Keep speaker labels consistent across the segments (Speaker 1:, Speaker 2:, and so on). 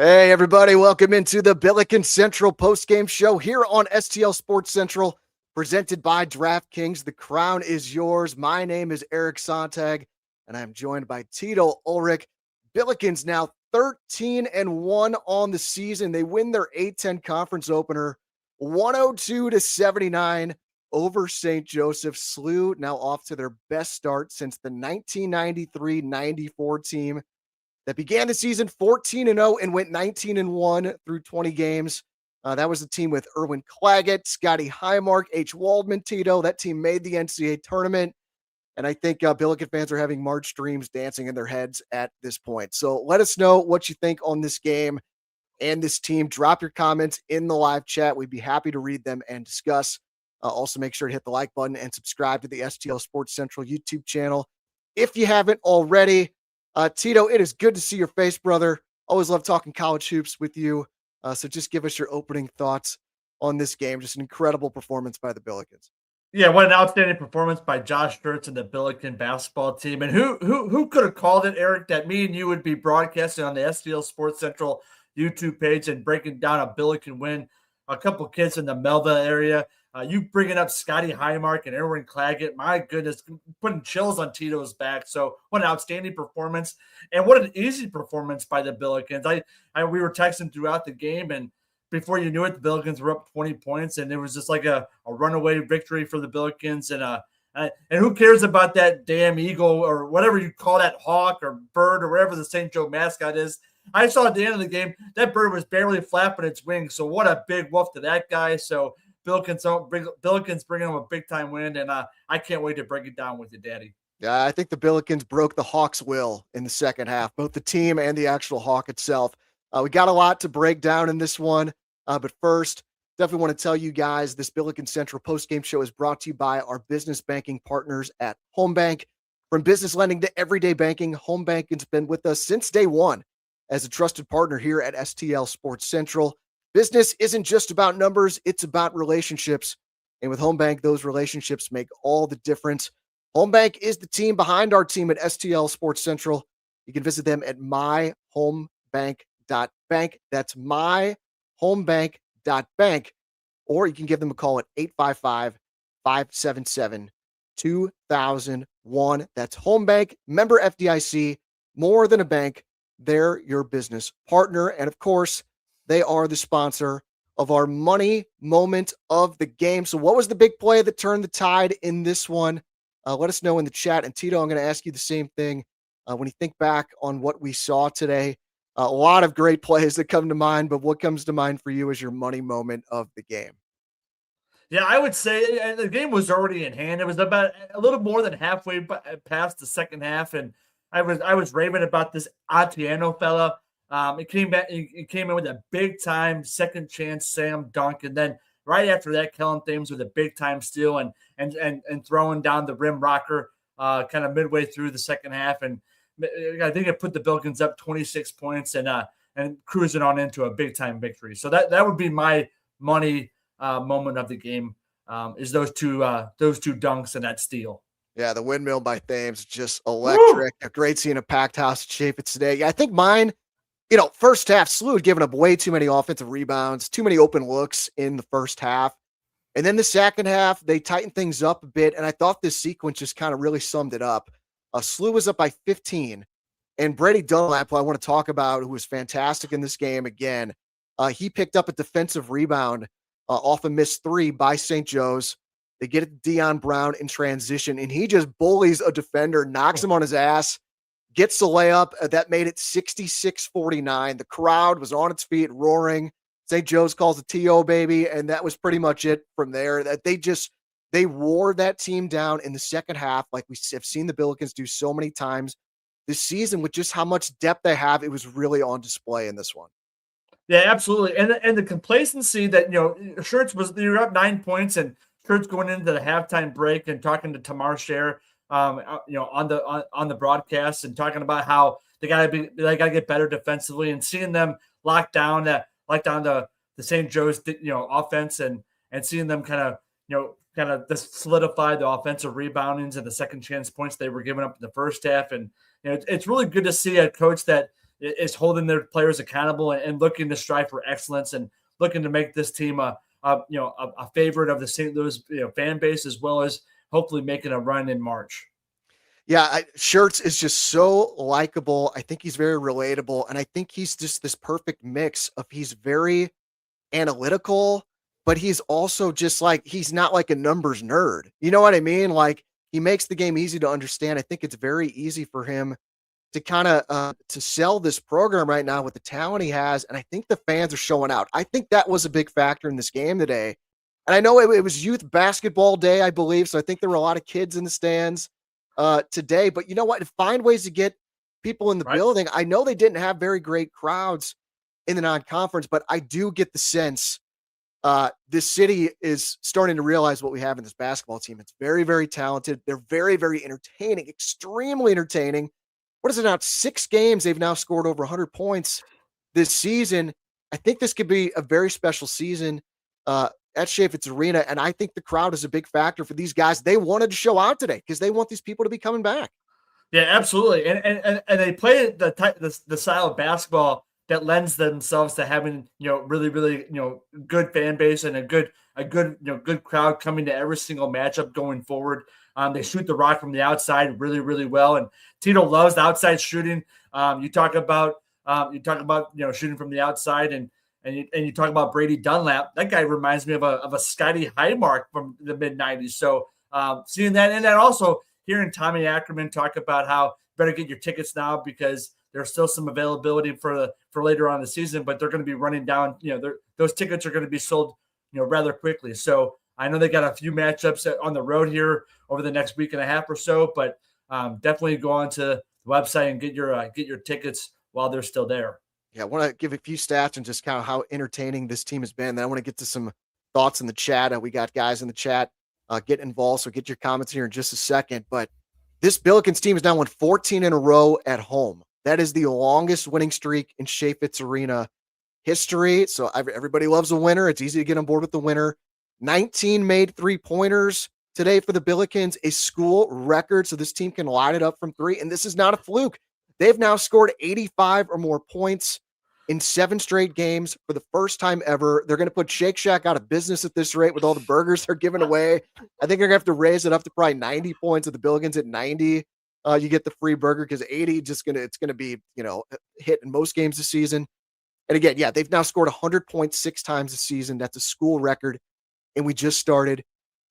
Speaker 1: Hey, everybody, welcome into the Billikens Central postgame show here on STL Sports Central, presented by DraftKings. The crown is yours. My name is Eric Sontag, and I'm joined by Tito Ulrich. Billikens now 13-1 on the season. They win their A-10 conference opener, 102-79 over St. Joseph. SLU now off to their best start since the 1993-94 team that began the season 14-0 and went 19-1 through 20 games. That was the team with Erwin Claggett, Scotty Highmark, H. Waldman, Tito. That team made the NCAA tournament. And I think Billiken fans are having March dreams dancing in their heads at this point. So let us know what you think on this game and this team. Drop your comments in the live chat. We'd be happy to read them and discuss. Also, make sure to hit the like button and subscribe to the STL Sports Central YouTube channel if you haven't already. Tito, it is good to see your face, brother. Always love talking college hoops with you. So just give us your opening thoughts on this game. Just an incredible performance by the Billikens.
Speaker 2: Yeah, what an outstanding performance by Josh Sturtz and the Billiken basketball team. And who could have called it, Eric, that me and you would be broadcasting on the STL Sports Central YouTube page and breaking down a Billiken win. A couple kids in the Melville area. You bringing up Scotty Highmark and Erwin Claggett. My goodness, putting chills on Tito's back. So what an outstanding performance. And what an easy performance by the Billikens. We were texting throughout the game, and before you knew it, the Billikens were up 20 points, and it was just like a runaway victory for the Billikens. And who cares about that damn eagle or whatever you call that hawk or bird or whatever the St. Joe mascot is. I saw at the end of the game, that bird was barely flapping its wings. So what a big woof to that guy. So Billikens bringing him a big-time win, and I can't wait to break it down with you, Daddy.
Speaker 1: Yeah, I think the Billikens broke the Hawks' will in the second half, both the team and the actual Hawk itself. We got a lot to break down in this one, but first, definitely want to tell you guys this Billikens Central postgame show is brought to you by our business banking partners at Home Bank. From business lending to everyday banking, Home Bank has been with us since day one as a trusted partner here at STL Sports Central. Business isn't just about numbers, it's about relationships. And with Home Bank, those relationships make all the difference. Home Bank is the team behind our team at STL Sports Central. You can visit them at myhomebank.bank. That's myhomebank.bank. Or you can give them a call at 855-577-2001. That's Home Bank, member FDIC, more than a bank. They're your business partner. And of course, they are the sponsor of our money moment of the game. So what was the big play that turned the tide in this one? Let us know in the chat. And Tito, I'm going to ask you the same thing. When you think back on what we saw today, a lot of great plays that come to mind, but what comes to mind for you is your money moment of the game?
Speaker 2: Yeah, I would say the game was already in hand. It was about a little more than halfway past the second half, and I was raving about this Atieno fella. It came in with a big time second chance slam dunk, and then right after that, Kellen Thames with a big time steal and throwing down the rim rocker kind of midway through the second half, and I think it put the Billikens up 26 points and cruising on into a big time victory. So that would be my money moment of the game. Is those two dunks and that steal.
Speaker 1: Yeah, the windmill by Thames, just electric. Woo! A great seeing a packed house at Chaffetz today. Yeah, I think mine. First half, SLU had given up way too many offensive rebounds, too many open looks in the first half. And then the second half, they tightened things up a bit, and I thought this sequence just kind of really summed it up. SLU was up by 15, and Brady Dunlap, who I want to talk about, who was fantastic in this game again, he picked up a defensive rebound off a missed three by St. Joe's. They get it to Deion Brown in transition, and he just bullies a defender, knocks him on his ass, gets the layup. That made it 66-49. The crowd was on its feet, roaring. St. Joe's calls it T.O. baby, and that was pretty much it from there. That they wore that team down in the second half, like we have seen the Billikens do so many times this season with just how much depth they have. It was really on display in this one.
Speaker 2: Yeah, absolutely. And the complacency that, Schertz they were up 9 points, and Schertz going into the halftime break and talking to Tamar Scher, on the broadcast and talking about how they gotta get better defensively, and seeing them lock down the St. Joe's offense and seeing them kind of just solidify the offensive reboundings and the second chance points they were giving up in the first half. And it's really good to see a coach that is holding their players accountable and looking to strive for excellence and looking to make this team a favorite of the St. Louis fan base, as well as hopefully making a run in March.
Speaker 1: Yeah, Shirts is just so likable. I think he's very relatable, and I think he's just this perfect mix of he's very analytical, but he's also just like he's not like a numbers nerd. You know what I mean? Like he makes the game easy to understand. I think it's very easy for him to kind of to sell this program right now with the talent he has, and I think the fans are showing out. I think that was a big factor in this game today. And I know it was youth basketball day, I believe, so I think there were a lot of kids in the stands today. But you know what? Find ways to get people in the building. I know they didn't have very great crowds in the non-conference, but I do get the sense this city is starting to realize what we have in this basketball team. It's very, very talented. They're very, very entertaining, extremely entertaining. What is it now? 6 games. They've now scored over 100 points this season. I think this could be a very special season at Chaifetz Arena. And I think the crowd is a big factor for these guys. They wanted to show out today because they want these people to be coming back.
Speaker 2: Yeah, absolutely. And they play the style of basketball that lends themselves to having, really, really, good fan base and a good crowd coming to every single matchup going forward. They shoot the rock from the outside really, really well. And Tito loves the outside shooting. You talk about shooting from the outside and you talk about Brady Dunlap. That guy reminds me of a Scotty Highmark from the mid-90s. So seeing that, and then also hearing Tommy Ackerman talk about how better get your tickets now because there's still some availability for later on in the season, but they're going to be running down. Those tickets are going to be sold, rather quickly. So I know they got a few matchups on the road here over the next week and a half or so, but definitely go on to the website and get your tickets while they're still there.
Speaker 1: Yeah, I want to give a few stats and just kind of how entertaining this team has been. Then I want to get to some thoughts in the chat. We got guys in the chat get involved, so get your comments here in just a second. But this Billikens team has now won 14 in a row at home. That is the longest winning streak in Chaifetz Arena history. So everybody loves a winner. It's easy to get on board with the winner. 19 made 3-pointers today for the Billikens, a school record. So this team can line it up from 3. And this is not a fluke. They've now scored 85 or more points in 7 straight games for the first time ever. They're going to put Shake Shack out of business at this rate with all the burgers they're giving away. I think they're going to have to raise it up to probably 90 points. At the Billikens at 90, you get the free burger because 80 it's going to be, hit in most games this season. And again, yeah, they've now scored 100 points 6 times this season. That's a school record. And we just started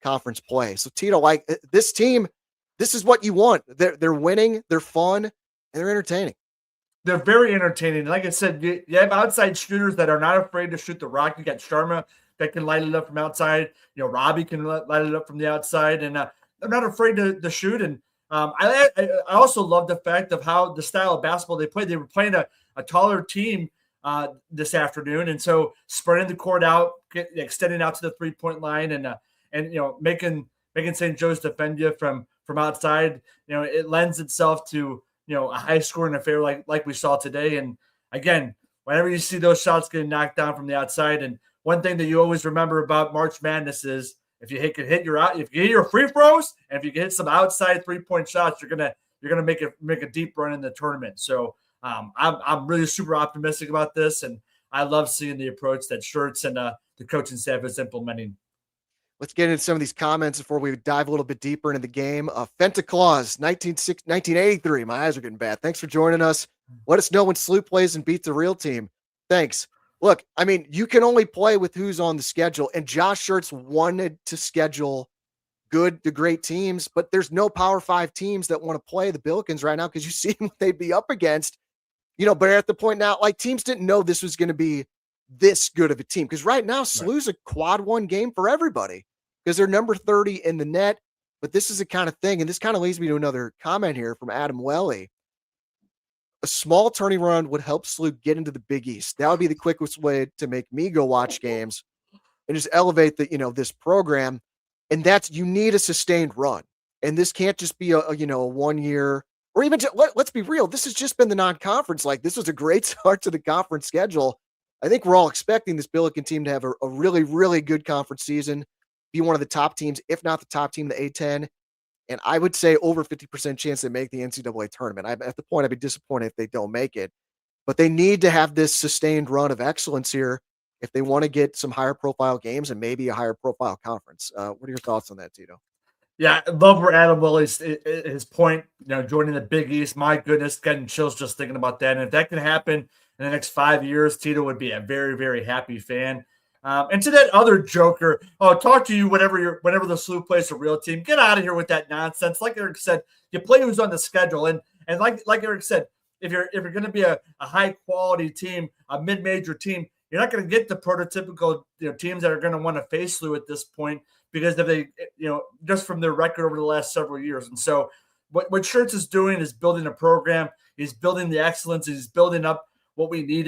Speaker 1: conference play. So Tito, like this team, this is what you want. They're winning, they're fun, and they're entertaining.
Speaker 2: They're very entertaining. Like I said, you have outside shooters that are not afraid to shoot the rock. You got Sharma that can light it up from outside. Robbie can light it up from the outside, and they're not afraid to shoot. And I also love the fact of how the style of basketball they played. They were playing a taller team this afternoon, and so spreading the court out, extending out to the 3-point line, and making St. Joe's defend you from outside. It lends itself to a high scoring affair like we saw today. And again, whenever you see those shots getting knocked down from the outside, and one thing that you always remember about March Madness is if you hit your free throws, and if you can hit some outside 3-point shots, you're gonna make a deep run in the tournament. So I'm really super optimistic about this, and I love seeing the approach that Shirts and the coaching staff is implementing.
Speaker 1: Let's get into some of these comments before we dive a little bit deeper into the game. Fenta Claus, 1983. My eyes are getting bad. Thanks for joining us. Let us know when SLU plays and beats a real team. Thanks. Look, I mean, you can only play with who's on the schedule, and Josh Shirts wanted to schedule good to great teams, but there's no Power 5 teams that want to play the Billikens right now because you see what they'd be up against. But at the point now, like teams didn't know this was going to be this good of a team because right now SLU's a quad 1 game for everybody because they're number 30 in the net. But this is the kind of thing, and this kind of leads me to another comment here from Adam Welly. A small tourney run would help SLU get into the Big East. That would be the quickest way to make me go watch games and just elevate this program. And that's, you need a sustained run. And this can't just be a 1 year, or even let's be real. This has just been the non-conference. Like this was a great start to the conference schedule. I think we're all expecting this Billiken team to have a really, really good conference season, be one of the top teams, if not the top team in the A-10. And I would say over 50% chance they make the NCAA tournament. At the point, I'd be disappointed if they don't make it. but they need to have this sustained run of excellence here if they want to get some higher profile games and maybe a higher profile conference. What are your thoughts on that, Tito?
Speaker 2: Yeah, I love where Adam Willie's his point, joining the Big East. My goodness, getting chills just thinking about that. And if that can happen in the next 5 years, Tito would be a very, very happy fan. And to that other joker, talk to you whenever the SLU plays a real team. Get out of here with that nonsense. Like Eric said, you play who's on the schedule. And like Eric said, if you're going to be a high quality team, a mid major team, you're not going to get the prototypical teams that are going to want to face SLU at this point, because if they, just from their record over the last several years. And so what Schertz is doing is building a program. He's building the excellence. He's building up what we need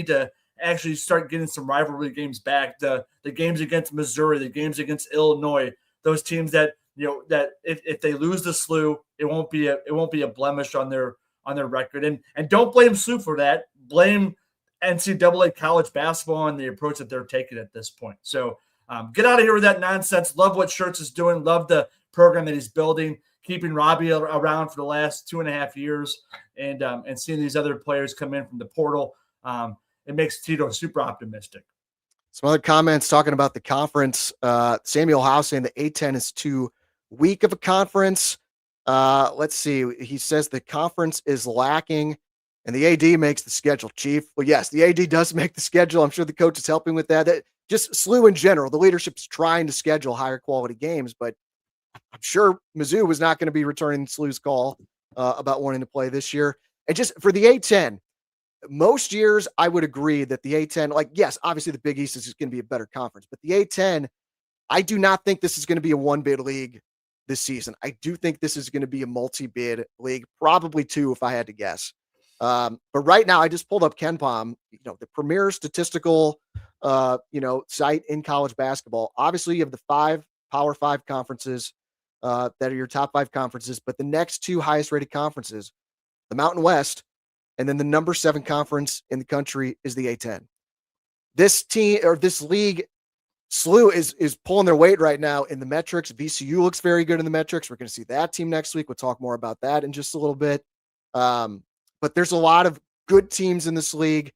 Speaker 2: to actually start getting some rivalry games back. The games against Missouri, the games against Illinois, those teams that, that if they lose the SLU, it won't be a blemish on their record. And don't blame SLU for that. Blame NCAA college basketball and the approach that they're taking at this point. So get out of here with that nonsense. Love what Schertz is doing. Love the program that he's building, keeping Robbie around for the last 2.5 years, and seeing these other players come in from the portal. It makes Tito super optimistic.
Speaker 1: Some other comments talking about the conference. Samuel House saying the A-10 is too weak of a conference. Let's see. He says the conference is lacking and the AD makes the schedule, Chief. Well, yes, the AD does make the schedule. I'm sure the coach is helping with that. Just SLU in general, the leadership's trying to schedule higher quality games, but I'm sure Mizzou was not going to be returning SLU's call about wanting to play this year. And just for the A-10, most years I would agree that the A-10, yes, obviously the Big East is going to be a better conference, but the A-10, I do not think this is going to be a one-bid league this season. I do think this is going to be a multi-bid league, probably two if I had to guess. But right now I just pulled up KenPom, the premier statistical, site in college basketball. Obviously you have the 5 Power 5 conferences that are your top 5 conferences, but the next 2 highest rated conferences, the Mountain West, and then the number 7 conference in the country is the A-10. This team or this league, SLU is pulling their weight right now in the metrics. VCU looks very good in the metrics. We're going to see that team next week. We'll talk more about that in just a little bit. But there's a lot of good teams in this league.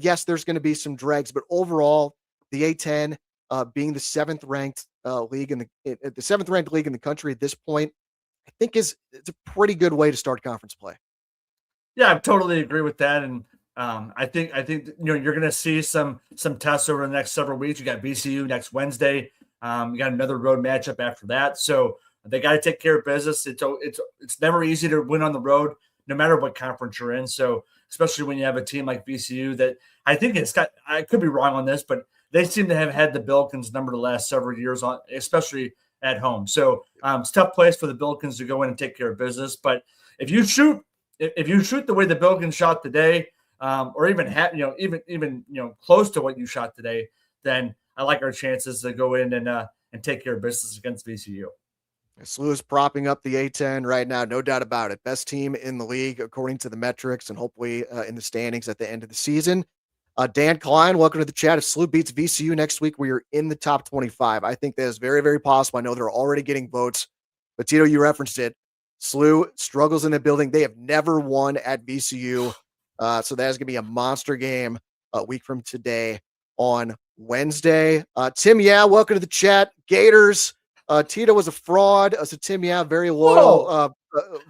Speaker 1: Yes, there's going to be some dregs, but overall, the A-10 being the 7th ranked league in the 7th ranked league in the country at this point, I think it's a pretty good way to start conference play.
Speaker 2: Yeah, I totally agree with that. And I think you're going to see some tests over the next several weeks. You got VCU next Wednesday. You got another road matchup after that. So they got to take care of business. It's never easy to win on the road, no matter what conference you're in. So especially when you have a team like VCU that I think I could be wrong on this, but they seem to have had the Billikens number the last several years on, especially at home. So it's a tough place for the Billikens to go in and take care of business. But if you shoot the way the Billikens shot today, or even close to what you shot today, then I like our chances to go in and take care of business against VCU.
Speaker 1: SLU is propping up the A-10 right now, no doubt about it. Best team in the league according to the metrics, and hopefully in the standings at the end of the season. Dan Klein, welcome to the chat. If SLU beats VCU next week, we are in the top 25. I think that is very, very possible. I know they're already getting votes, but Tito, you referenced it. SLU struggles in the building. They have never won at VCU. So that is going to be a monster game a week from today on Wednesday. Tim, welcome to the chat. Gators. Tito was a fraud. So Tim, very loyal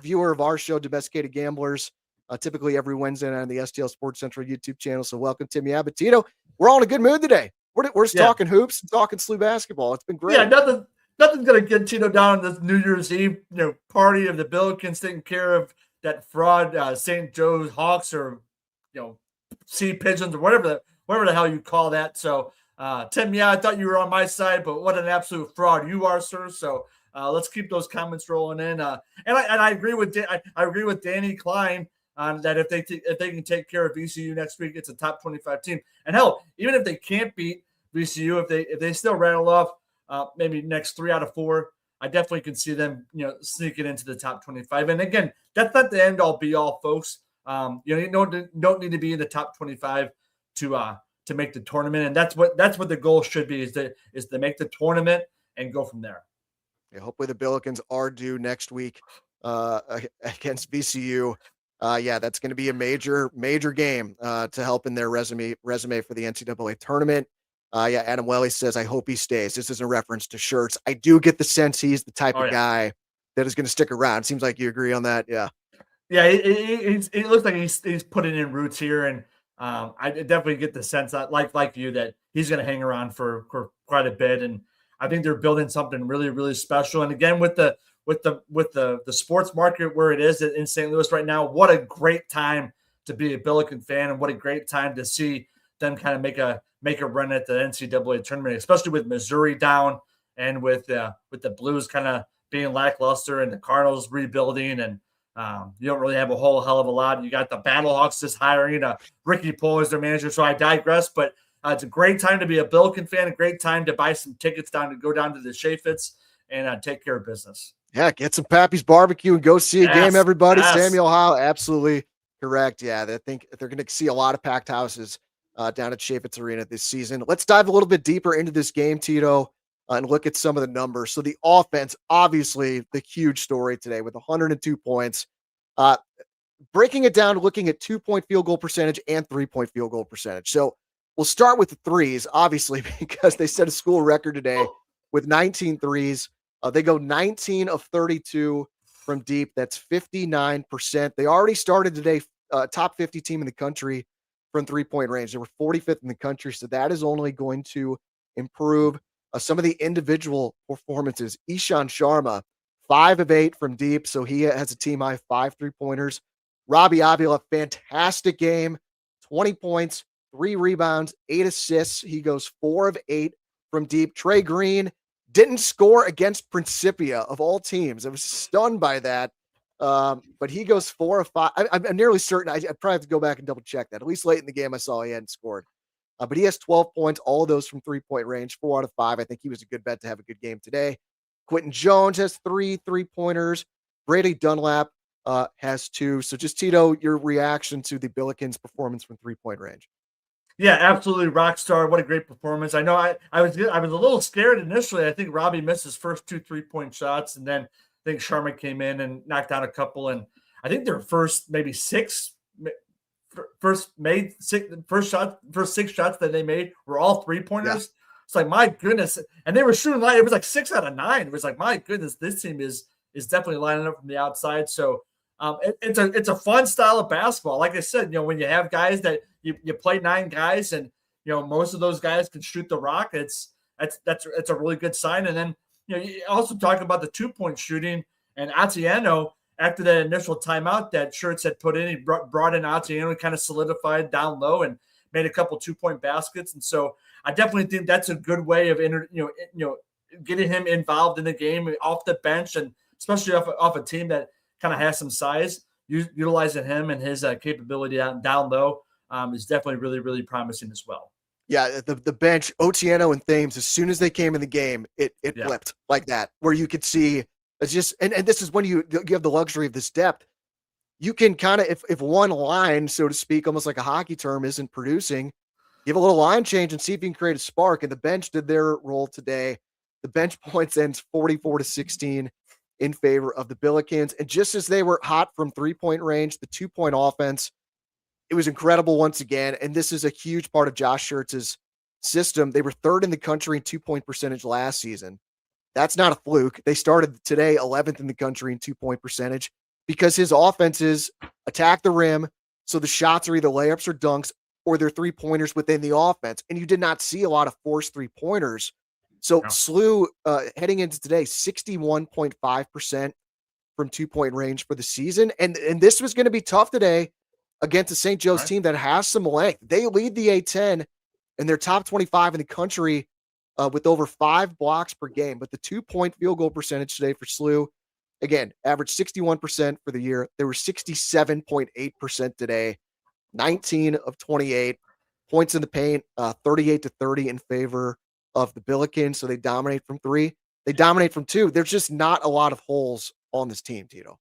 Speaker 1: viewer of our show, Domesticated Gamblers, typically every Wednesday night on the STL Sports Central YouTube channel. So welcome, Tim. But Tito, we're all in a good mood today. We're just talking hoops and talking SLU basketball. It's been great.
Speaker 2: Yeah, nothing's gonna get Tito down on this New Year's Eve, party of the Billikens taking care of that fraud St. Joe's Hawks, or Sea Pigeons, or whatever the hell you call that. So Tim, I thought you were on my side, but what an absolute fraud you are, sir. So let's keep those comments rolling in. And I agree with I agree with Danny Klein on that. If they can take care of VCU next week, it's a top 25 team. And hell, even if they can't beat VCU, if they still rattle off maybe next 3 out of 4, I definitely can see them sneaking into the top 25. And again, that's not the end all be all, folks. You don't need to be in the top 25 to make the tournament, and that's what the goal should be, is to make the tournament and go from there.
Speaker 1: Yeah, hopefully the Billikens are due next week against VCU. Yeah, that's going to be a major game to help in their resume for the NCAA tournament. Yeah, Adam Welly says, I hope he stays. This is a reference to Shirts. I do get the sense he's the type
Speaker 2: Oh,
Speaker 1: of
Speaker 2: yeah.
Speaker 1: guy that is going to stick around. Seems like you agree on that. Yeah.
Speaker 2: Yeah, it looks like he's putting in roots here, and I definitely get the sense that, like you, that he's going to hang around for quite a bit, and I think they're building something really, really special. And again, with the sports market where it is in St. Louis right now, what a great time to be a Billiken fan, and what a great time to see them kind of make a run at the NCAA tournament, especially with Missouri down and with the Blues kind of being lackluster and the Cardinals rebuilding, and you don't really have a whole hell of a lot. You got the Battlehawks just hiring Ricky Pohl as their manager. So I digress, but it's a great time to be a Billiken fan, a great time to buy some tickets to go down to the Chaffetz and take care of business.
Speaker 1: Yeah, get some Pappy's barbecue and go see a game, everybody.
Speaker 2: Yes.
Speaker 1: Samuel Howe, absolutely correct. Yeah, I think they're going to see a lot of packed houses down at Chaffetz Arena this season. Let's dive a little bit deeper into this game, Tito, and look at some of the numbers. So the offense, obviously the huge story today with 102 points. Breaking it down, looking at 2-point field goal percentage and 3-point field goal percentage. So we'll start with the threes, obviously, because they set a school record today with 19 threes. They go 19 of 32 from deep. That's 59%. They already started today, top 50 team in the country from 3-point range. They were 45th in the country, so that is only going to improve. Some of the individual performances, Ishan Sharma, 5 of 8 from deep, so he has a team high 5 3-pointers. Robbie Avila, fantastic game, 20 points, 3 rebounds, 8 assists. He goes 4 of 8 from deep. Trey Green didn't score against Principia of all teams. I was stunned by that. But he goes 4 of 5. I'm nearly certain. I probably have to go back and double check that. At least late in the game, I saw he hadn't scored. But he has 12 points, all of those from 3-point range, 4 out of 5. I think he was a good bet to have a good game today. Quentin Jones has 3 3-pointers. Brady Dunlap has 2. So just, Tito, your reaction to the Billikens' performance from 3-point range.
Speaker 2: Yeah, absolutely, rock star. What a great performance. I know I was a little scared initially. I think Robbie missed his first 2 3-point shots, and then I think Sharma came in and knocked down a couple. And I think their first 6 shots that they made were all 3-pointers. Yeah. It's like, my goodness. And they were shooting light. It was like 6 out of 9. It was like, my goodness, this team is definitely lining up from the outside. So it's a fun style of basketball. Like I said, when you have guys that you play 9 guys, and most of those guys can shoot the rock, it's a really good sign. And then you also talk about the 2-point shooting, and Atieno, after that initial timeout that Shirts had put in, he brought in Atieno and kind of solidified down low and made a couple 2-point baskets. And so I definitely think that's a good way of getting him involved in the game off the bench, and especially off a team that kind of has some size. Utilizing him and his capability down low is definitely really, really promising as well.
Speaker 1: Yeah, the bench, Otieno and Thames, as soon as they came in the game, it flipped like that, where you could see it's just, and this is when you have the luxury of this depth. You can kind of, if one line, so to speak, almost like a hockey term, isn't producing, give a little line change and see if you can create a spark. And the bench did their role today. The bench points ends 44-16 in favor of the Billikens. And just as they were hot from 3-point range, the 2-point offense, it was incredible once again. And this is a huge part of Josh Shirts' system. They were 3rd in the country in 2-point percentage last season. That's not a fluke. They started today 11th in the country in 2-point percentage because his offenses attack the rim. So the shots are either layups or dunks, or they're 3-pointers within the offense. And you did not see a lot of forced 3-pointers. So SLU heading into today, 61.5% from 2-point range for the season. And this was going to be tough today against a St. Joe's team that has some length. They lead the A10 and they're top 25 in the country with over 5 blocks per game. But the 2-point field goal percentage today for SLU, again, averaged 61% for the year. They were 67.8% today, 19 of 28 points in the paint, 38-30 in favor of the Billikens. So they dominate from 3. They dominate from 2. There's just not a lot of holes on this team, Tito.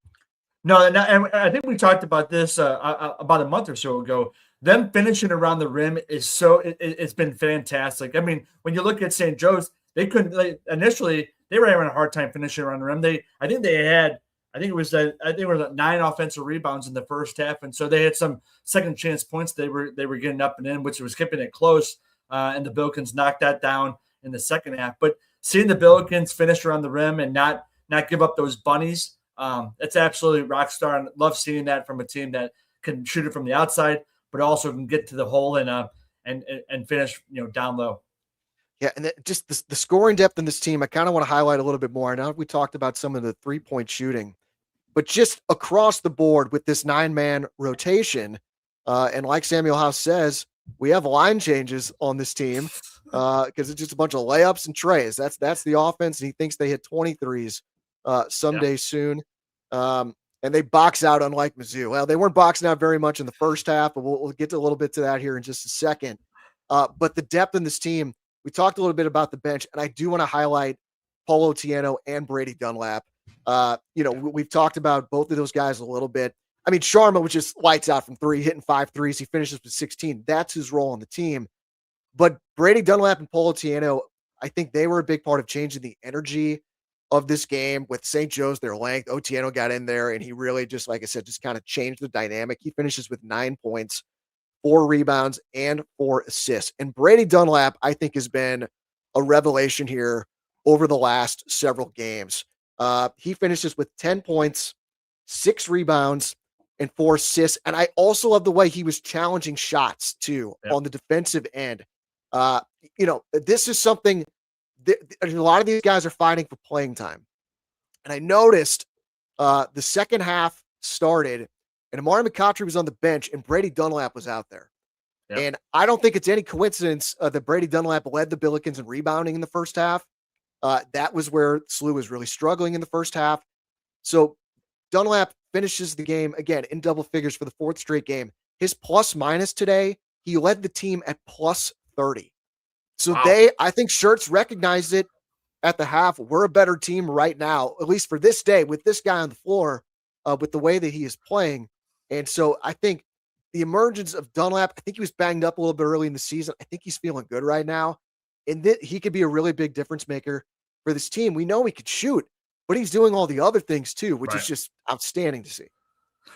Speaker 2: No, and I think we talked about this about a month or so ago. Them finishing around the rim is it's been fantastic. I mean, when you look at St. Joe's, initially they were having a hard time finishing around the rim. I think they had I think it was 9 offensive rebounds in the first half, and so they had some second chance points they were getting up and in, which was keeping it close. And the Billikens knocked that down in the second half. But seeing the Billikens finish around the rim and not give up those bunnies, it's absolutely rock star. And love seeing that from a team that can shoot it from the outside, but also can get to the hole and finish down low.
Speaker 1: Yeah, and just the scoring depth in this team, I kind of want to highlight a little bit more. I know we talked about some of the 3-point shooting, but just across the board with this 9-man rotation, and like Samuel House says, we have line changes on this team because it's just a bunch of layups and trays. That's the offense, and he thinks they hit 23s someday soon. And they box out, unlike Mizzou. Well, they weren't boxing out very much in the first half, but we'll get to a little bit to that here in just a second. But the depth in this team, we talked a little bit about the bench, and I do want to highlight Paul Otieno and Brady Dunlap. We've talked about both of those guys a little bit. I mean, Sharma was just lights out from 3, hitting 5 threes. He finishes with 16. That's his role on the team. But Brady Dunlap and Paul Otieno, I think they were a big part of changing the energy of this game with St. Joe's, their length. Otieno got in there, and he really just, like I said, just kind of changed the dynamic. He finishes with 9 points, 4 rebounds, and 4 assists. And Brady Dunlap, I think, has been a revelation here over the last several games. He finishes with 10 points, 6 rebounds, and 4 assists. And I also love the way he was challenging shots, too, on the defensive end. This is something a lot of these guys are fighting for playing time. And I noticed the second half started, and Amari McCautry was on the bench, and Brady Dunlap was out there. Yep. And I don't think it's any coincidence that Brady Dunlap led the Billikens in rebounding in the first half. That was where SLU was really struggling in the first half. So Dunlap finishes the game, again, in double figures for the 4th straight game. His plus-minus today, he led the team at plus 30. So I think Shirts recognized it at the half. We're a better team right now, at least for this day, with this guy on the floor, with the way that he is playing. And so I think the emergence of Dunlap, I think he was banged up a little bit early in the season. I think he's feeling good right now. And he could be a really big difference maker for this team. We know he could shoot, but he's doing all the other things too, which is just outstanding to see.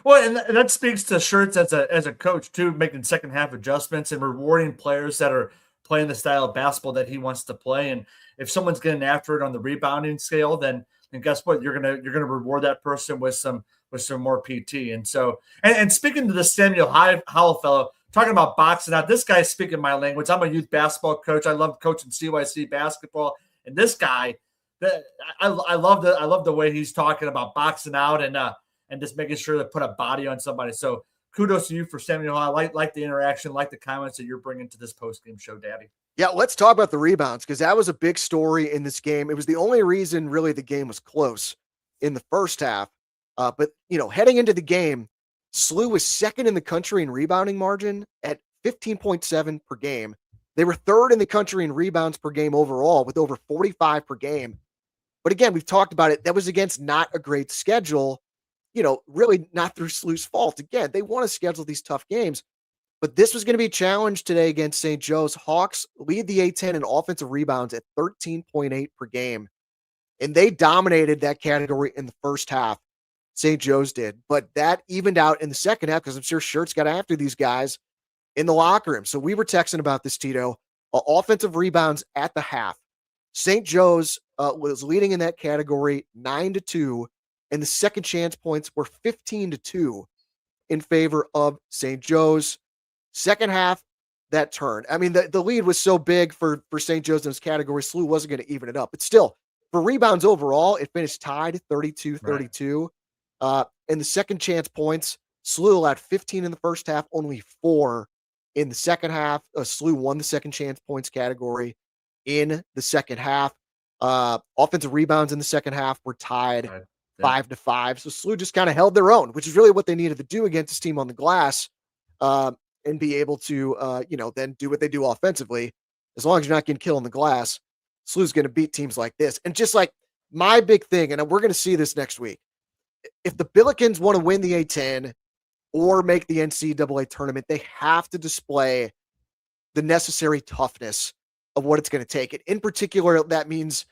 Speaker 2: Well, and that speaks to Shirts as a coach too, making second half adjustments and rewarding players that are playing the style of basketball that he wants to play. And if someone's getting after it on the rebounding scale, then guess what? You're gonna reward that person with some more PT. And so, and speaking to the Samuel Howell fellow, talking about boxing out, this guy's speaking my language. I'm a youth basketball coach. I love coaching CYC basketball, and this guy, I love the way he's talking about boxing out and just making sure to put a body on somebody. So kudos to you for Samuel. I like the interaction, like the comments that you're bringing to this post-game show, Daddy.
Speaker 1: Yeah, let's talk about the rebounds because that was a big story in this game. It was the only reason really the game was close in the first half. But heading into the game, SLU was second in the country in rebounding margin at 15.7 per game. They were third in the country in rebounds per game overall with over 45 per game. But again, we've talked about it. That was against not a great schedule. Really not through SLU's fault. Again, they want to schedule these tough games, but this was going to be a challenge today against St. Joe's. Hawks lead the A-10 in offensive rebounds at 13.8 per game, and they dominated that category in the first half. St. Joe's did, but that evened out in the second half because I'm sure Shirts got after these guys in the locker room. So we were texting about this, Tito. Offensive rebounds at the half. St. Joe's was leading in that category 9-2. And the second chance points were 15-2 in favor of St. Joe's. Second half, that turned. I mean, the lead was so big for St. Joe's in this category, SLU wasn't going to even it up. But still, for rebounds overall, it finished tied 32-32. In the second chance points, SLU allowed 15 in the first half, only 4 in the second half. SLU won the second chance points category in the second half. Offensive rebounds in the second half were tied 5-5. So SLU just kind of held their own, which is really what they needed to do against this team on the glass, and be able to, then do what they do offensively. As long as you're not getting killed on the glass, SLU's going to beat teams like this. And just like my big thing, and we're going to see this next week, if the Billikens want to win the A-10 or make the NCAA tournament, they have to display the necessary toughness of what it's going to take. And in particular, that means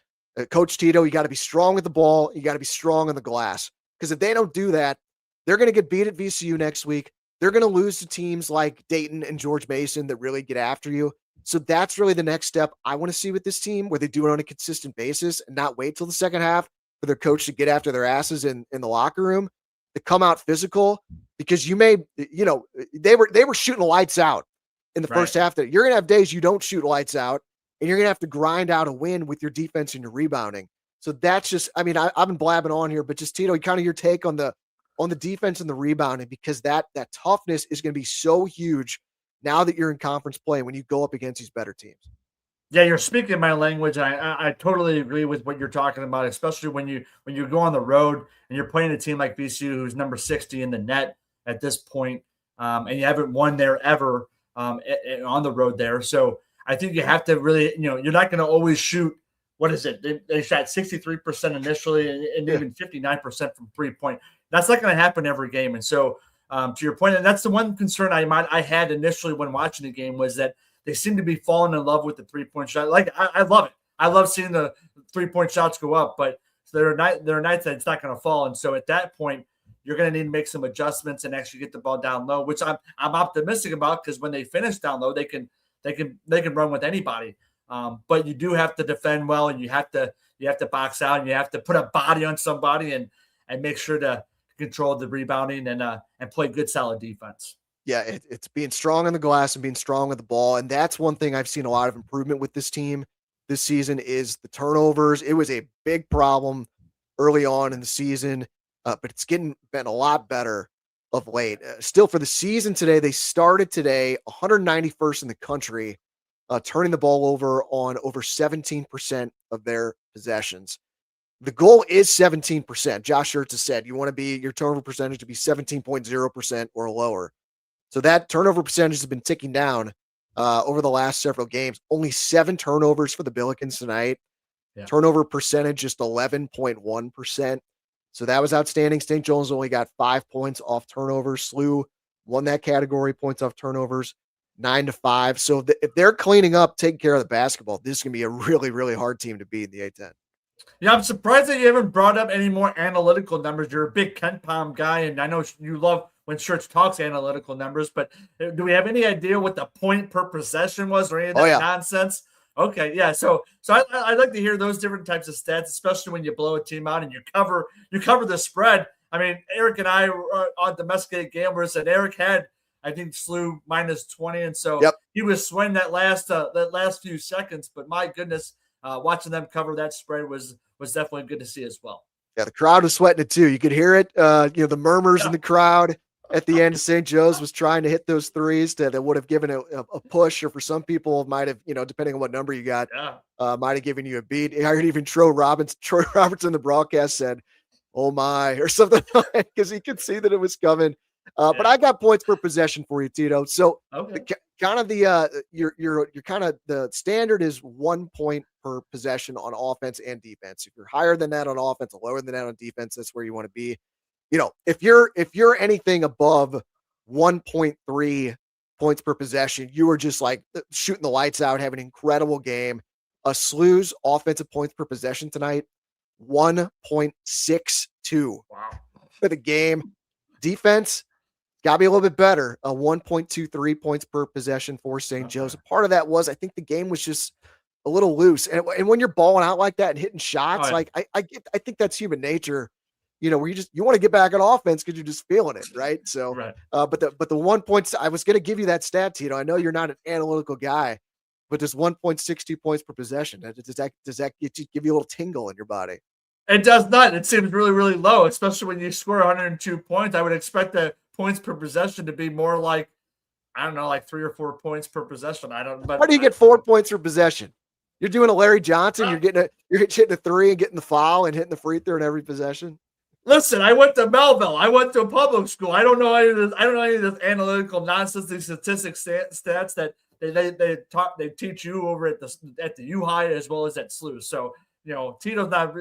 Speaker 1: Coach Tito, you got to be strong with the ball. You got to be strong on the glass Because if they don't do that, they're going to get beat at VCU next week. They're going to lose to teams like Dayton and George Mason that really get after you. So that's really the next step I want to see with this team, where they do it on a consistent basis and not wait till the second half for their coach to get after their asses in the locker room, to come out physical, because they were shooting lights out in the first half. That you're going to have days you don't shoot lights out, and you're going to have to grind out a win with your defense and your rebounding. So that's just, I've been blabbing on here, but just Tito, kind of your take on the defense and the rebounding, because that toughness is going to be so huge now that you're in conference play when you go up against these better teams.
Speaker 2: Yeah, you're speaking my language. I totally agree with what you're talking about, especially when you go on the road and you're playing a team like VCU, who's number 60 in the net at this point, and you haven't won there ever on the road there. So I think you have to really, you're not going to always shoot. What is it? They shot 63% initially and even 59% from 3-point. That's not going to happen every game. And so to your point, and that's the one concern I had initially when watching the game, was that they seem to be falling in love with the 3-point shot. Like, I love it. I love seeing the 3-point shots go up, but there are nights that it's not going to fall. And so at that point, you're going to need to make some adjustments and actually get the ball down low, which I'm optimistic about, because when they finish down low, they can run with anybody. But you do have to defend well, and you have to box out, and you have to put a body on somebody and make sure to control the rebounding and play good, solid defense.
Speaker 1: Yeah, it's being strong on the glass and being strong with the ball. And that's one thing I've seen a lot of improvement with this team this season, is the turnovers. It was a big problem early on in the season, but it's been a lot better of late. Still, for the season today, they started today 191st in the country, turning the ball over on over 17% of their possessions. The goal is 17%. Josh Schertz has said you want your turnover percentage to be 17.0% or lower. So that turnover percentage has been ticking down over the last several games. Only 7 turnovers for the Billikens tonight. Yeah. Turnover percentage just 11.1%. So that was outstanding. St. John's only got 5 points off turnovers. SLU won that category, points off turnovers, 9-5. So if they're cleaning up, taking care of the basketball, this is going to be a really, really hard team to beat in the A-10.
Speaker 2: Yeah, I'm surprised that you haven't brought up any more analytical numbers. You're a big Ken Palm guy, and I know you love when Schertz talks analytical numbers, but do we have any idea what the point per possession was, or any of that nonsense? Okay, yeah. So I'd like to hear those different types of stats, especially when you blow a team out and you cover the spread. I mean, Eric and I were on Domesticated Gamblers, and Eric had, I think, SLU -20, and so he was sweating that last few seconds. But my goodness, watching them cover that spread was definitely good to see as well.
Speaker 1: Yeah, the crowd was sweating it too. You could hear it. The murmurs in the crowd at the end. St. Joe's was trying to hit those threes that would have given a push, or for some people might have, depending on what number you got, might have given you a beat. I heard even Troy Robertson, the broadcast, said, "Oh my," or something, because he could see that it was coming. But I got points per possession for you, Tito. So the standard is 1 point per possession on offense and defense. If you're higher than that on offense, or lower than that on defense, that's where you want to be. If you're anything above 1.3 points per possession, you are just like shooting the lights out, having an incredible game. SLU's offensive points per possession tonight, 1.62 for the game. Defense got to be a little bit better. 1.23 points per possession for St. Joe's. Part of that was, I think the game was just a little loose. And when you're balling out like that and hitting shots, I think that's human nature, where you want to get back on offense because you're just feeling it. Right. So, but the 1 point, I was going to give you that stat, Tito. I know you're not an analytical guy, but there's 1.62 points per possession. Does that give you a little tingle in your body?
Speaker 2: It does not. It seems really, really low, especially when you score 102 points. I would expect the points per possession to be more like, I don't know, like 3 or 4 points per possession. But
Speaker 1: how do you get 4 points per possession? You're doing a Larry Johnson. You're hitting a three and getting the foul and hitting the free throw in every possession.
Speaker 2: Listen, I went to Melville. I went to a public school. I don't know any of this analytical nonsense, these statistics stats that they teach you over at the U High as well as at SLU. So Tito's not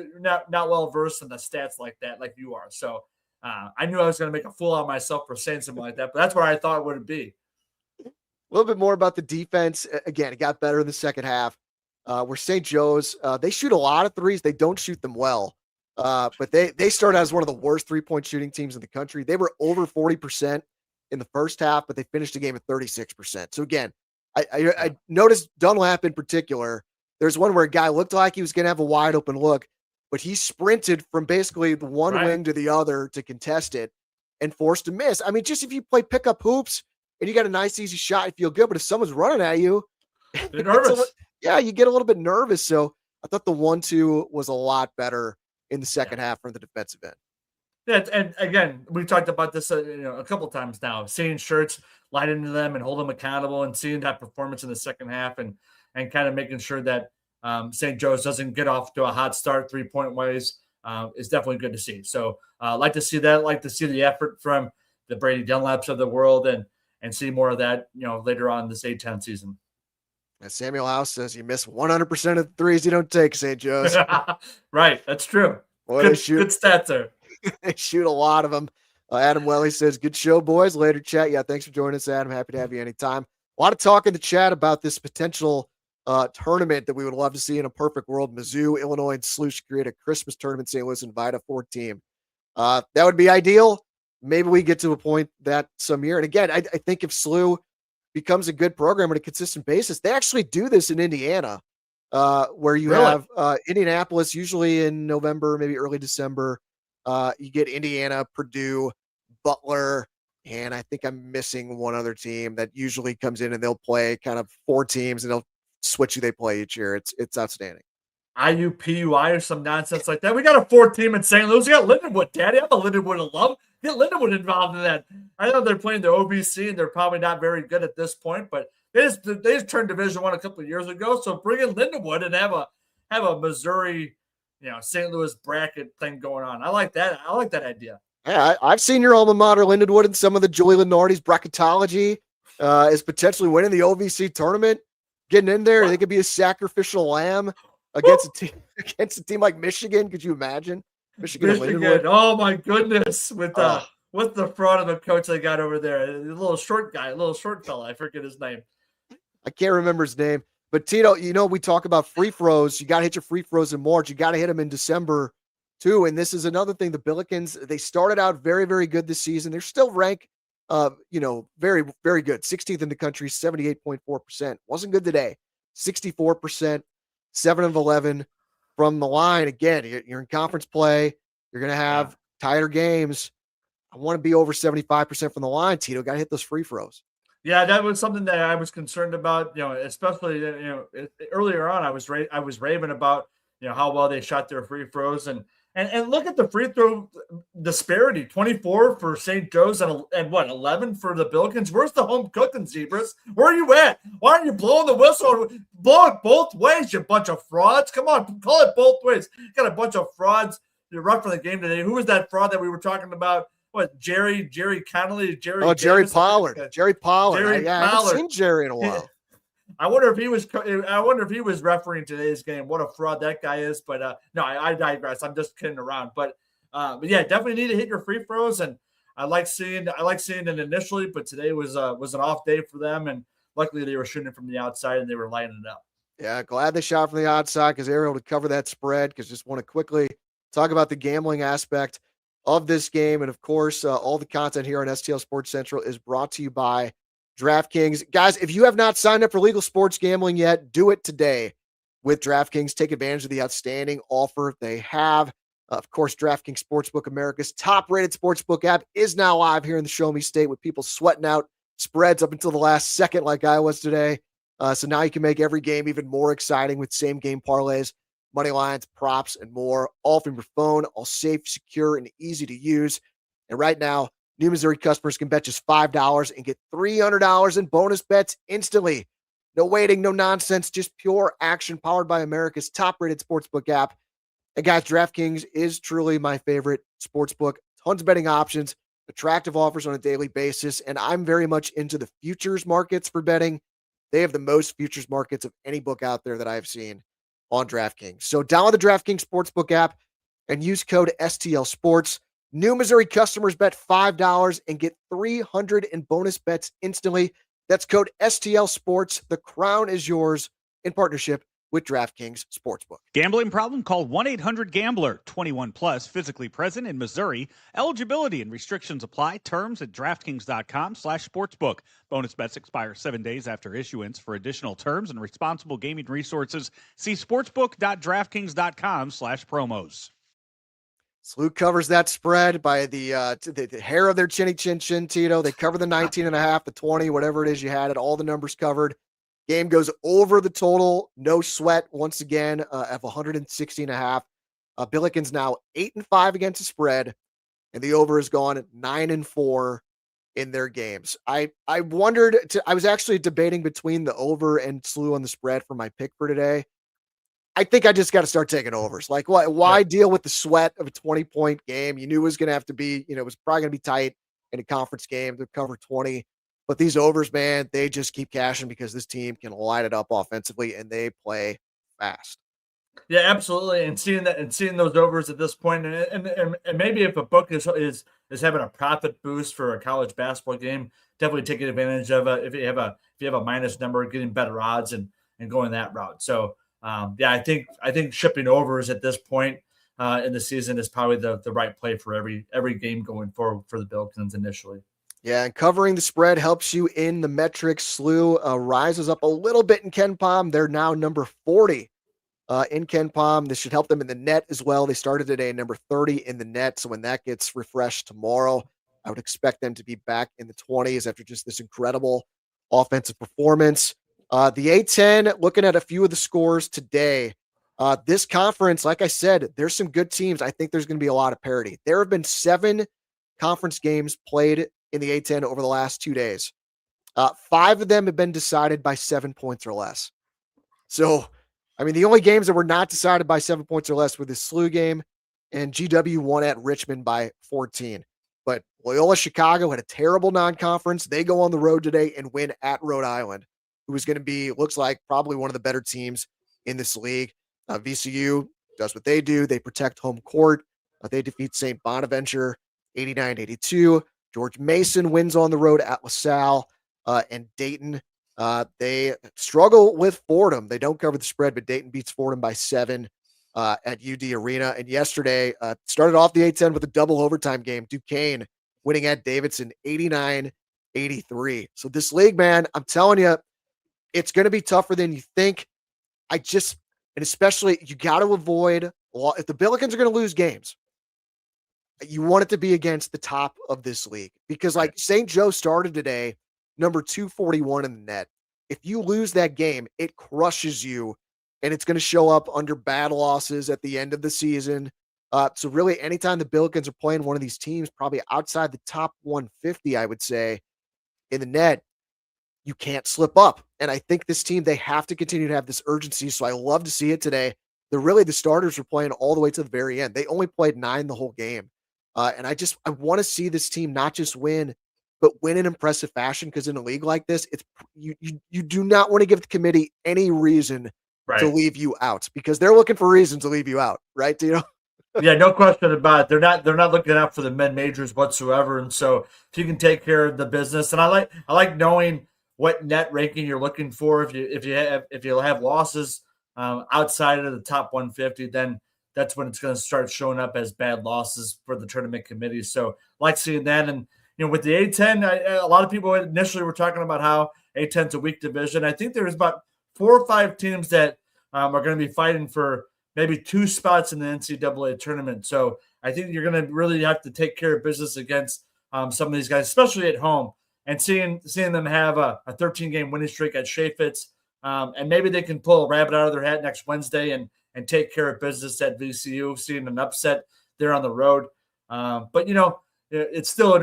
Speaker 2: well versed in the stats like that, like you are. So I knew I was going to make a fool out of myself for saying something like that, but that's where I thought it would be.
Speaker 1: A little bit more about the defense. Again, it got better in the second half. Where St. Joe's, they shoot a lot of threes. They don't shoot them well. But they started as one of the worst 3-point shooting teams in the country. They were over 40% in the first half, but they finished the game at 36%. So again, I noticed Dunlap in particular. There's one where a guy looked like he was going to have a wide open look, but he sprinted from basically the one wing to the other to contest it and forced to miss. I mean, just if you play pickup hoops and you got a nice, easy shot, you feel good. But if someone's running at you,
Speaker 2: you're nervous.
Speaker 1: You get a little bit nervous. So I thought the 1-2 was a lot better in the second half from the defensive end.
Speaker 2: Yeah, and again, we talked about this a couple times now. Seeing Shirts light into them and hold them accountable, and seeing that performance in the second half, and kind of making sure that St. Joe's doesn't get off to a hot start 3-point ways is definitely good to see. So like to see that, like to see the effort from the Brady Dunlaps of the world, and see more of that later on this A-10 season.
Speaker 1: As Samuel House says, you miss 100% of the threes you don't take, St. Joe's.
Speaker 2: Right, that's true.
Speaker 1: Boy,
Speaker 2: good stats there.
Speaker 1: They shoot a lot of them. Adam Welly says, good show, boys. Later chat. Yeah, thanks for joining us, Adam. Happy to have you anytime. A lot of talk in the chat about this potential tournament that we would love to see in a perfect world. Mizzou, Illinois, and SLU should create a Christmas tournament. St. Louis invite a 4-team. That would be ideal. Maybe we get to a point that some year. And again, I think if SLU becomes a good program on a consistent basis, they actually do this in Indiana, where you have Indianapolis usually in November, maybe early December. You get Indiana, Purdue, Butler, and I think I'm missing one other team that usually comes in and they'll play kind of 4 teams and they'll switch who they play each year. It's outstanding.
Speaker 2: IUPUI or some nonsense like that. We got a 4th team in St. Louis. We got Lindenwood, Daddy. I'm a Lindenwood alum. Get Lindenwood involved in that. I know they're playing the OVC and they're probably not very good at this point, but they just turned Division I a couple of years ago. So bring in Lindenwood and have a Missouri, St. Louis bracket thing going on. I like that. I like that idea.
Speaker 1: Yeah, I've seen your alma mater, Lindenwood, and some of the Julie Lenardi's bracketology is potentially winning the OVC tournament, getting in there. They could be a sacrificial lamb against a team like Michigan. Could you imagine? Michigan.
Speaker 2: Oh my goodness! With the fraud of a coach they got over there, a little short guy, a little short fella. I forget his name.
Speaker 1: I can't remember his name. But Tito, we talk about free throws. You got to hit your free throws in March. You got to hit them in December too. And this is another thing. The Billikens, they started out very, very good this season. They're still ranked, very, very good. 16th in the country, 78.4%. Wasn't good today. 64%, 7 of 11 from the line. Again, you're in conference play. You're going to have tighter games. I want to be over 75% from the line, Tito. Got to hit those free throws.
Speaker 2: Yeah, that was something that I was concerned about. Especially earlier on, I was raving about how well they shot their free throws, and look at the free throw disparity: 24 for St. Joe's and what 11 for the Billikens. Where's the home cooking, Zebras? Where are you at? Why aren't you blowing the whistle? Blow it both ways, you bunch of frauds! Come on, call it both ways. You got a bunch of frauds. You're rough for the game today. Who was that fraud that we were talking about? What, Jerry Connolly? Jerry
Speaker 1: Pollard. Jerry Pollard. I haven't seen Jerry in a while.
Speaker 2: I wonder if he was refereeing today's game. What a fraud that guy is. But no, I digress. I'm just kidding around. But yeah, definitely need to hit your free throws. And I like seeing it initially, but today was an off day for them. And luckily they were shooting from the outside and they were lining it up.
Speaker 1: Yeah, glad they shot from the outside because they were able to cover that spread. Because just want to quickly talk about the gambling aspect of this game. And of course, all the content here on STL Sports Central is brought to you by DraftKings. Guys, if you have not signed up for legal sports gambling yet, do it today with DraftKings. Take advantage of the outstanding offer they have. Of course, DraftKings Sportsbook, America's top-rated sportsbook app, is now live here in the Show Me State with people sweating out spreads up until the last second like I was today. So now you can make every game even more exciting with same-game parlays, money lines, props, and more, all from your phone, all safe, secure, and easy to use. And right now, new Missouri customers can bet just $5 and get $300 in bonus bets instantly. No waiting, no nonsense, just pure action powered by America's top-rated sportsbook app. And guys, DraftKings is truly my favorite sportsbook. Tons of betting options, attractive offers on a daily basis, and I'm very much into the futures markets for betting. They have the most futures markets of any book out there that I've seen on DraftKings. So download the DraftKings Sportsbook app and use code STL Sports. New Missouri customers bet $5 and get $300 in bonus bets instantly. That's code STL Sports. The crown is yours in partnership with DraftKings Sportsbook.
Speaker 3: Gambling problem? Call 1-800-GAMBLER. 21 plus, physically present in Missouri. Eligibility and restrictions apply. Terms at DraftKings.com/sportsbook. Bonus bets expire 7 days after issuance. For additional terms and responsible gaming resources, see sportsbook.draftkings.com/promos.
Speaker 1: SLU covers that spread by the hair of their chinny chin, Tito. They cover the 19.5, the 20, whatever it is you had it, all the numbers covered. Game goes over the total. No sweat once again of 160.5. Billikens now 8-5 against the spread, and the over has gone 9-4 in their games. I was actually debating between the over and SLU on the spread for my pick for today. I think I just got to start taking overs. Like, why deal with the sweat of a 20-point game? You knew it was going to have to be, it was probably going to be tight in a conference game to cover 20. But these overs, man, they just keep cashing because this team can light it up offensively and they play fast.
Speaker 2: Yeah, absolutely. And seeing those overs at this point, and maybe if a book is having a profit boost for a college basketball game, definitely taking advantage of it. If you have a minus number, getting better odds and going that route. So I think shipping overs at this point in the season is probably the right play for every game going forward for the Billikens initially.
Speaker 1: Yeah, and covering the spread helps you in the metrics. SLU rises up a little bit in KenPom. They're now number 40 in KenPom. This should help them in the net as well. They started today number 30 in the net. So when that gets refreshed tomorrow, I would expect them to be back in the 20s after just this incredible offensive performance. The A10, looking at a few of the scores today, this conference, like I said, there's some good teams. I think there's going to be a lot of parity. There have been 7 conference games played in the A10 over the last 2 days. 5 of them have been decided by 7 points or less. So, I mean, the only games that were not decided by 7 points or less were the SLU game, and GW won at Richmond by 14. But Loyola Chicago had a terrible non-conference. They go on the road today and win at Rhode Island, who is going to be, looks like, probably one of the better teams in this league. VCU does what they do. They protect home court. They defeat St. Bonaventure 89-82. George Mason wins on the road at LaSalle, and Dayton. They struggle with Fordham. They don't cover the spread, but Dayton beats Fordham by 7 at UD Arena. And yesterday started off the A10 with a double overtime game. Duquesne winning at Davidson 89-83. So this league, man, I'm telling you, it's going to be tougher than you think. And especially you got to avoid, if the Billikens are going to lose games, you want it to be against the top of this league, because like St. Joe started today, number 241 in the net. If you lose that game, it crushes you, and it's going to show up under bad losses at the end of the season. So really, anytime the Billikens are playing one of these teams, probably outside the top 150, I would say, in the net, you can't slip up. And I think this team, they have to continue to have this urgency. So I love to see it today. The starters were playing all the way to the very end. They only played 9 the whole game. And I want to see this team not just win, but win in impressive fashion. Because in a league like this, it's you do not want to give the committee any reason to leave you out, because they're looking for reasons to leave you out, right?
Speaker 2: Yeah, no question about it. They're not looking out for the mid majors whatsoever. And so if you can take care of the business, and I like knowing what net ranking you're looking for. If you have losses outside of the top 150, then that's when it's going to start showing up as bad losses for the tournament committee. So like seeing that. And with the A10, a lot of people initially were talking about how A10's a weak division. I think there's about 4 or 5 teams that are going to be fighting for maybe 2 spots in the NCAA tournament. So I think you're going to really have to take care of business against some of these guys, especially at home, and seeing them have a 13-game winning streak at Chaffetz, and maybe they can pull a rabbit out of their hat next Wednesday and take care of business at VCU, seeing an upset there on the road. But it's still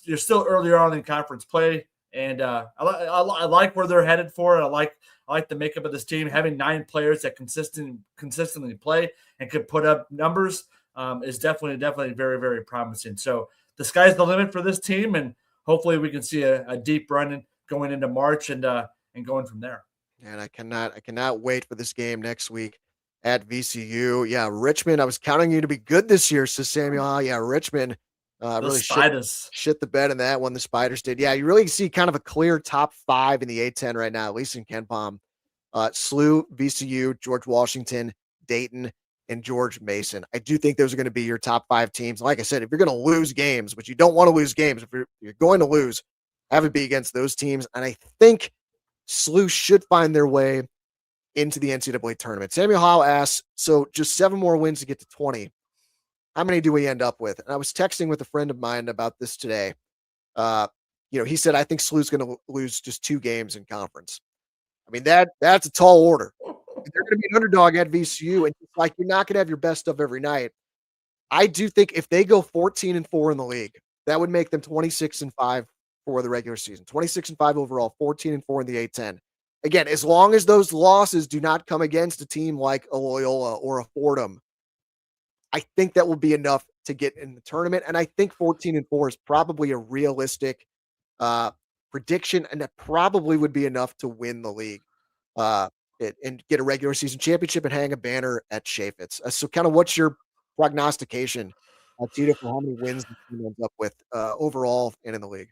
Speaker 2: you're still earlier on in conference play, and I like where they're headed for it. I like the makeup of this team. Having 9 players that consistently play and could put up numbers is definitely very, very promising. So the sky's the limit for this team, and hopefully we can see a deep run going into March and going from there.
Speaker 1: And I cannot wait for this game next week at VCU. Yeah, Richmond. I was counting you to be good this year, says Samuel. Yeah, Richmond really shit the bed in that one. The Spiders did. Yeah, you really see kind of a clear top 5 in the A10 right now, at least in KenPom. SLU, VCU, George Washington, Dayton, and George Mason. I do think those are going to be your top 5 teams. Like I said, if you're going to lose games, but you don't want to lose games, if you're going to lose, have it be against those teams. And I think SLU should find their way into the NCAA tournament. Samuel Howell asks, so just 7 more wins to get to 20. How many do we end up with? And I was texting with a friend of mine about this today. He said, I think SLU's going to lose just 2 games in conference. I mean, that's a tall order. They're going to be an underdog at VCU, and it's like you're not going to have your best stuff every night. I do think if they go 14-4 in the league, that would make them 26-5 for the regular season. 26-5 overall, 14-4 in the A-10. Again, as long as those losses do not come against a team like a Loyola or a Fordham, I think that will be enough to get in the tournament. And I think 14-4 is probably a realistic prediction, and that probably would be enough to win the league and get a regular season championship and hang a banner at Chaffetz. So kind of what's your prognostication, Tito, for how many wins the team ends up with overall and in the league?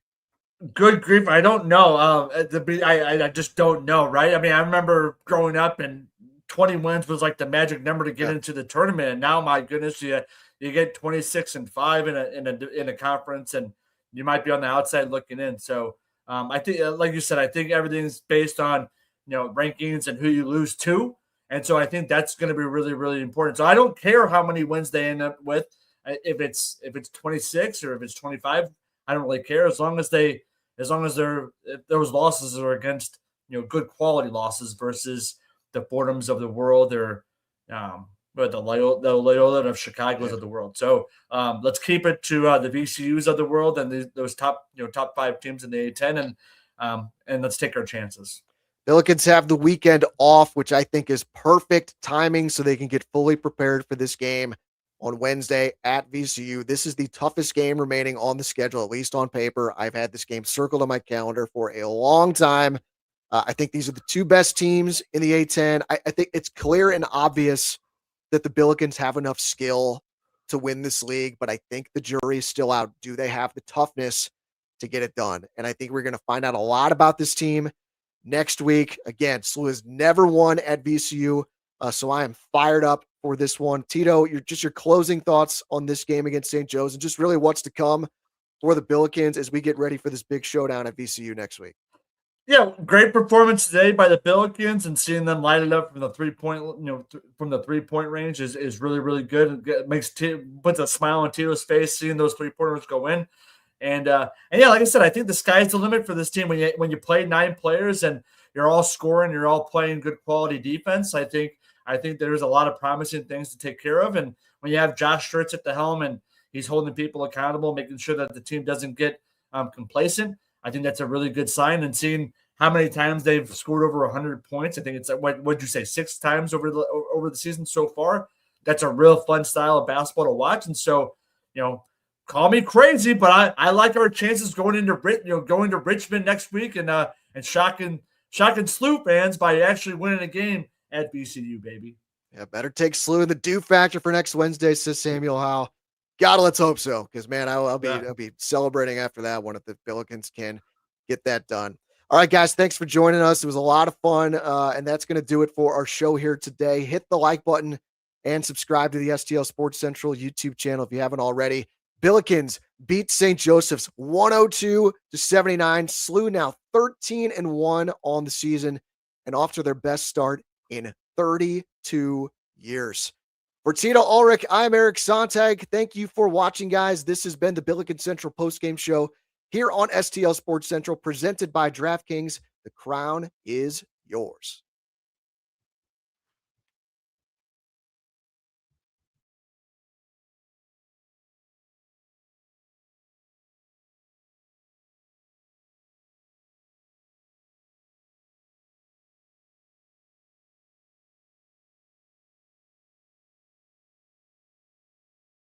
Speaker 2: Good grief. I don't know. I just don't know, right? I mean, I remember growing up and 20 wins was like the magic number to get into the tournament. And now, my goodness, you get 26-5 in a conference, and you might be on the outside looking in. So I think, like you said, I think everything's based on, rankings and who you lose to. And so I think that's going to be really, really important. So I don't care how many wins they end up with. If it's 26 or if it's 25, I don't really care. As long as if those losses are against, good quality losses versus the Fordhams of the world or the Loyola of Chicago's of the world. So let's keep it to the VCUs of the world and those top 5 teams in the A-10, and let's take our chances.
Speaker 1: Billikens have the weekend off, which I think is perfect timing so they can get fully prepared for this game on Wednesday at VCU. This is the toughest game remaining on the schedule, at least on paper. I've had this game circled on my calendar for a long time. I think these are the 2 best teams in the A-10. I think it's clear and obvious that the Billikens have enough skill to win this league, but I think the jury is still out. Do they have the toughness to get it done? And I think we're going to find out a lot about this team next week. Again, SLU has never won at VCU, so I am fired up for this one. Tito, your closing thoughts on this game against St. Joe's and just really what's to come for the Billikens as we get ready for this big showdown at VCU next week.
Speaker 2: Yeah, great performance today by the Billikens, and seeing them light it up from the 3-point range is really, really good. It puts a smile on Tito's face seeing those 3-pointers go in. And yeah, like I said, I think the sky's the limit for this team when you play 9 players and you're all scoring, you're all playing good quality defense. I think there's a lot of promising things to take care of. And when you have Josh Schertz at the helm and he's holding people accountable, making sure that the team doesn't get complacent, I think that's a really good sign. And seeing how many times they've scored over 100 points, I think it's what'd you say, 6 times over the season so far. That's a real fun style of basketball to watch. And so, call me crazy, but I like our chances going to Richmond next week and shocking SLU fans by actually winning a game at VCU, baby.
Speaker 1: Yeah, better take SLU in the do factor for next Wednesday, says Samuel Howe. Let's hope so, because man, I'll be celebrating after that one if the Billikens can get that done. All right, guys, thanks for joining us. It was a lot of fun, and that's going to do it for our show here today. Hit the like button and subscribe to the STL Sports Central YouTube channel if you haven't already. Billikens beat St. Joseph's 102-79. SLU now 13-1 on the season and off to their best start in 32 years. For Tito Ulrich, I'm Eric Sontag. Thank you for watching, guys. This has been the Billikens Central postgame show here on STL Sports Central, presented by DraftKings. The crown is yours.